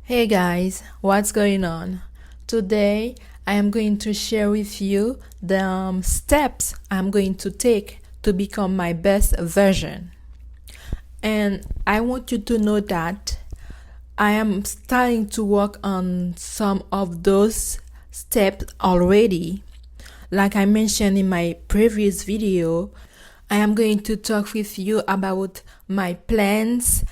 Hey guys, what's going on? Today I am going to share with you the steps I'm going to take to become my best version. And I want you to know that I am starting to work on some of those steps already. Like I mentioned in my previous video, I am going to talk with you about my plans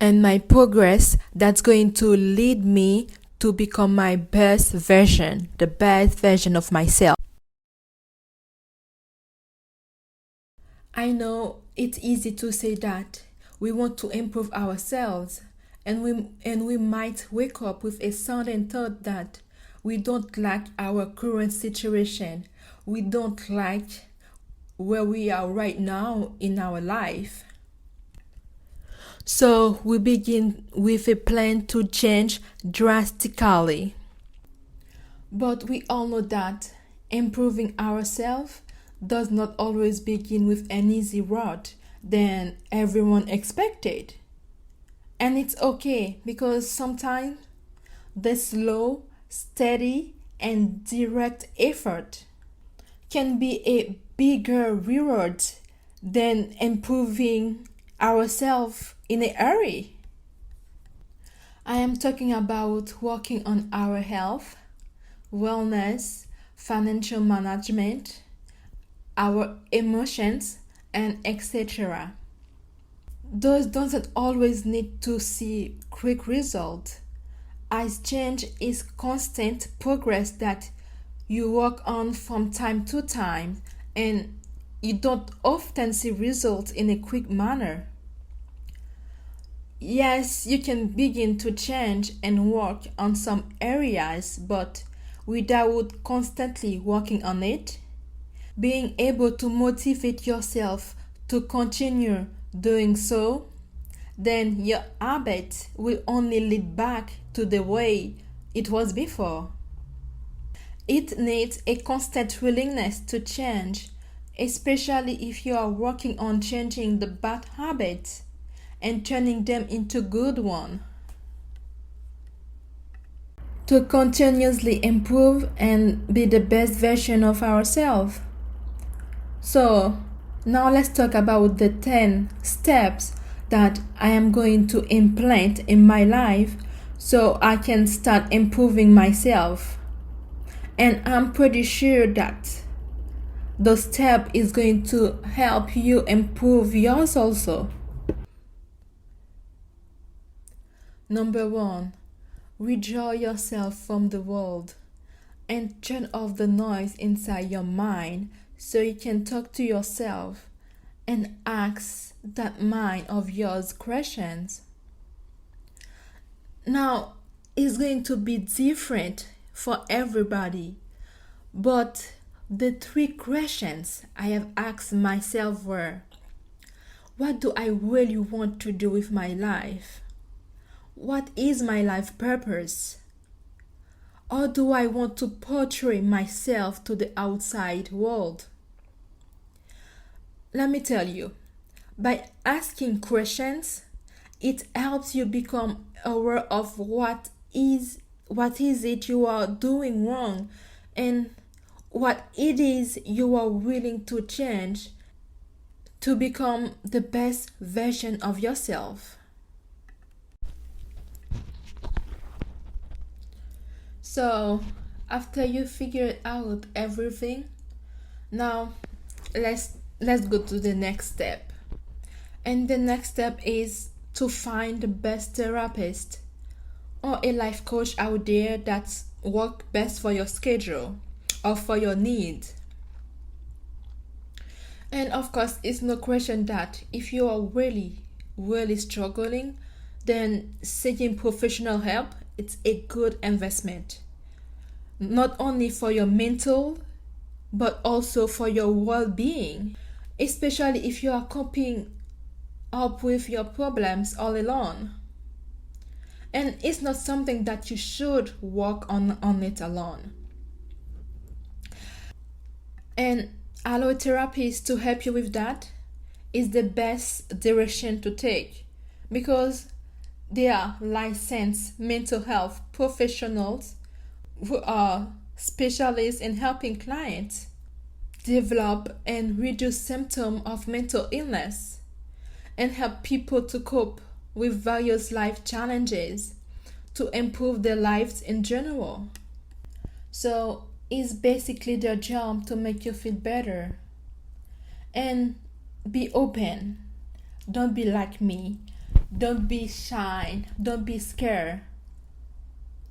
and my progress that's going to lead me to become my best version, the best version of myself. I know it's easy to say that we want to improve ourselves, and we might wake up with a sudden thought that we don't like our current situation. We don't like where we are right now in our life. So we begin with a plan to change drastically. But we all know that improving ourselves does not always begin with an easy route than everyone expected. And it's okay because sometimes the slow, steady, and direct effort can be a bigger reward than improving ourselves in a hurry. I am talking about working on our health, wellness, financial management, our emotions, and etc. Those doesn't always need to see quick results, as change is constant progress that you work on from time to time, and you don't often see results in a quick manner. Yes, you can begin to change and work on some areas, but without constantly working on it, being able to motivate yourself to continue doing so, then your habit will only lead back to the way it was before. It needs a constant willingness to change, especially if you are working on changing the bad habits and turning them into good ones. To continuously improve and be the best version of ourselves. So, now let's talk about the 10 steps that I am going to implement in my life so I can start improving myself. And I'm pretty sure that the step is going to help you improve yours also. Number 1, withdraw yourself from the world and turn off the noise inside your mind so you can talk to yourself and ask that mind of yours questions. Now, it's going to be different for everybody, but the 3 questions I have asked myself were: what do I really want to do with my life? What is my life purpose? Or do I want to portray myself to the outside world? Let me tell you, by asking questions, it helps you become aware of what is it you are doing wrong, and what it is you are willing to change to become the best version of yourself. So, after you figure out everything, now let's go to the next step. And the next step is to find the best therapist or a life coach out there that's work best for your schedule or for your needs. And of course, it's no question that if you are really struggling, then seeking professional help, it's a good investment. Not only for your mental, but also for your well-being, especially if you are coping up with your problems all alone. And it's not something that you should work on it alone. And allow therapists to help you with that is the best direction to take, because They are licensed mental health professionals who are specialists in helping clients develop and reduce symptoms of mental illness and help people to cope with various life challenges to improve their lives in general. So it's basically their job to make you feel better. And be open. Don't be like me. Don't be shy. Don't be scared.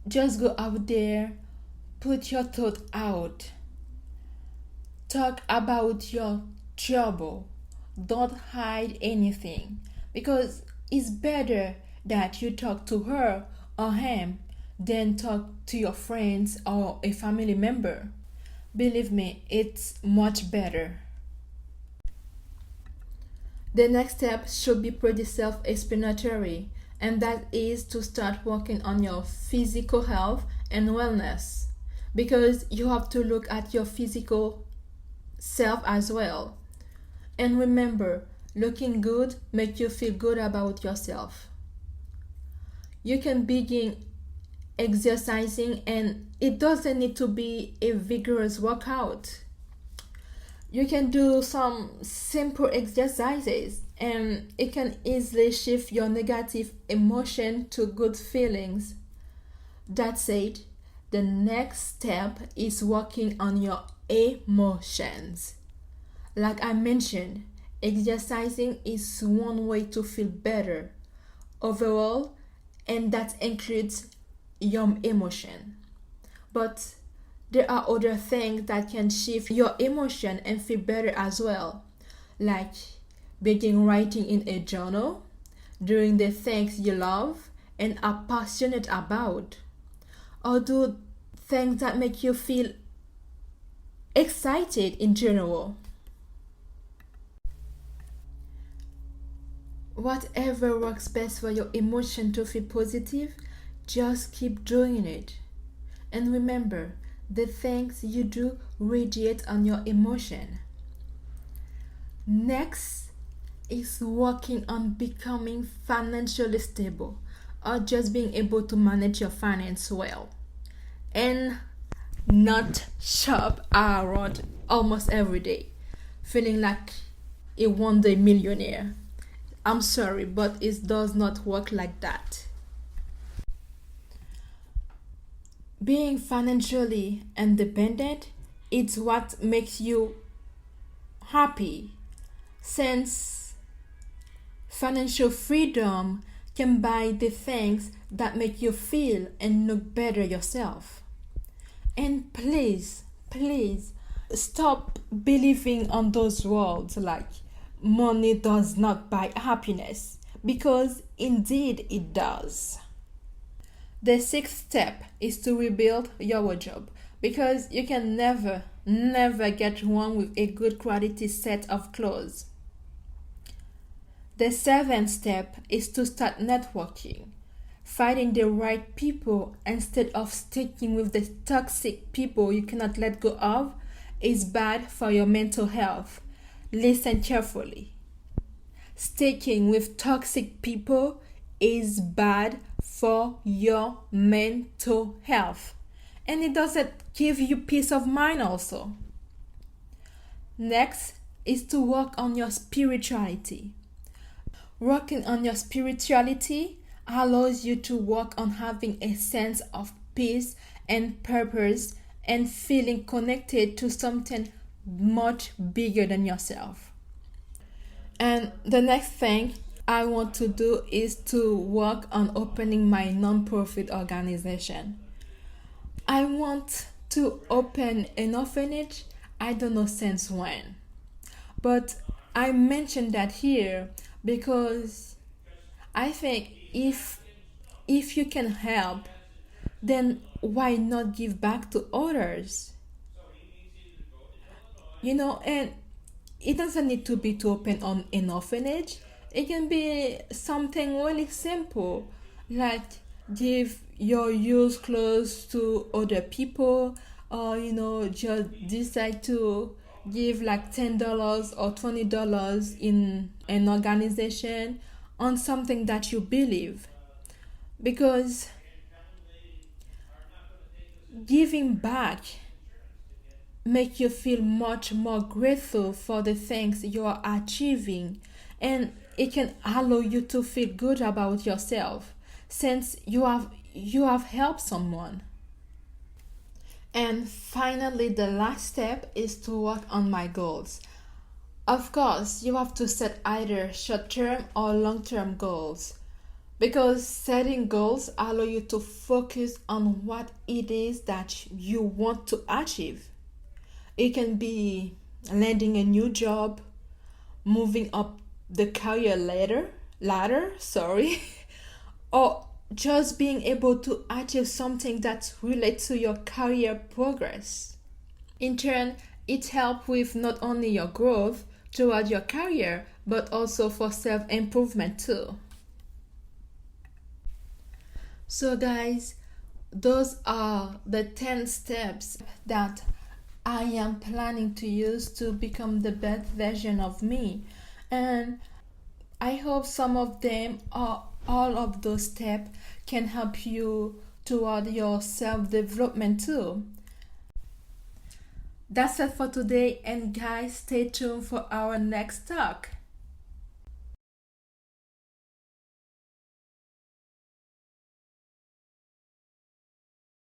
Just go out there, put your thought out. Talk about your trouble. Don't hide anything because it's better that you talk to her or him than talk to your friends or a family member. Believe me, it's much better. The next step should be pretty self explanatory, and that is to start working on your physical health and wellness because you have to look at your physical self as well. And remember, looking good makes you feel good about yourself. You can begin exercising, and it doesn't need to be a vigorous workout. You can do some simple exercises, and it can easily shift your negative emotion to good feelings. That said, the next step is working on your emotions. Like I mentioned, exercising is one way to feel better overall, and that includes your emotion. But there are other things that can shift your emotion and feel better as well, like begin writing in a journal, doing the things you love and are passionate about, or do things that make you feel excited in general. Whatever works best for your emotion to feel positive, just keep doing it. And remember, the things you do radiate on your emotion. Next is working on becoming financially stable or just being able to manage your finance well and not shop around almost every day, feeling like a one day millionaire. I'm sorry, but it does not work like that. Being financially independent is what makes you happy, since financial freedom can buy the things that make you feel and look better yourself. And please stop believing on those words like money does not buy happiness, because indeed it does. The sixth step is to rebuild your wardrobe because you can never get one with a good quality set of clothes. The seventh step is to start networking, finding the right people instead of sticking with the toxic people you cannot let go of is bad for your mental health. Listen carefully. Sticking with toxic people is bad for your mental health, and it doesn't give you peace of mind also. Next is to work on your spirituality. Working on your spirituality allows you to work on having a sense of peace and purpose and feeling connected to something much bigger than yourself. And the next thing I want to do is to work on opening my non-profit organization. I want to open an orphanage. I don't know since when, but I mentioned that here because I think if you can help, then why not give back to others? And it doesn't need to be to open on an orphanage. It can be something really simple, like give your used clothes to other people, or just decide to give like $10 or $20 in an organization on something that you believe. because giving back make you feel much more grateful for the things you are achieving, and it can allow you to feel good about yourself since you have helped someone. And finally, the last step is to work on my goals. Of course, you have to set either short-term or long-term goals because setting goals allow you to focus on what it is that you want to achieve. It can be landing a new job, moving up the career ladder, sorry, or just being able to achieve something that relates to your career progress. In turn, it helps with not only your growth toward your career, but also for self-improvement too. So guys, those are the 10 steps that I am planning to use to become the best version of me. And I hope some of them or all of those steps can help you toward your self-development too. That's it for today, and guys, stay tuned for our next talk.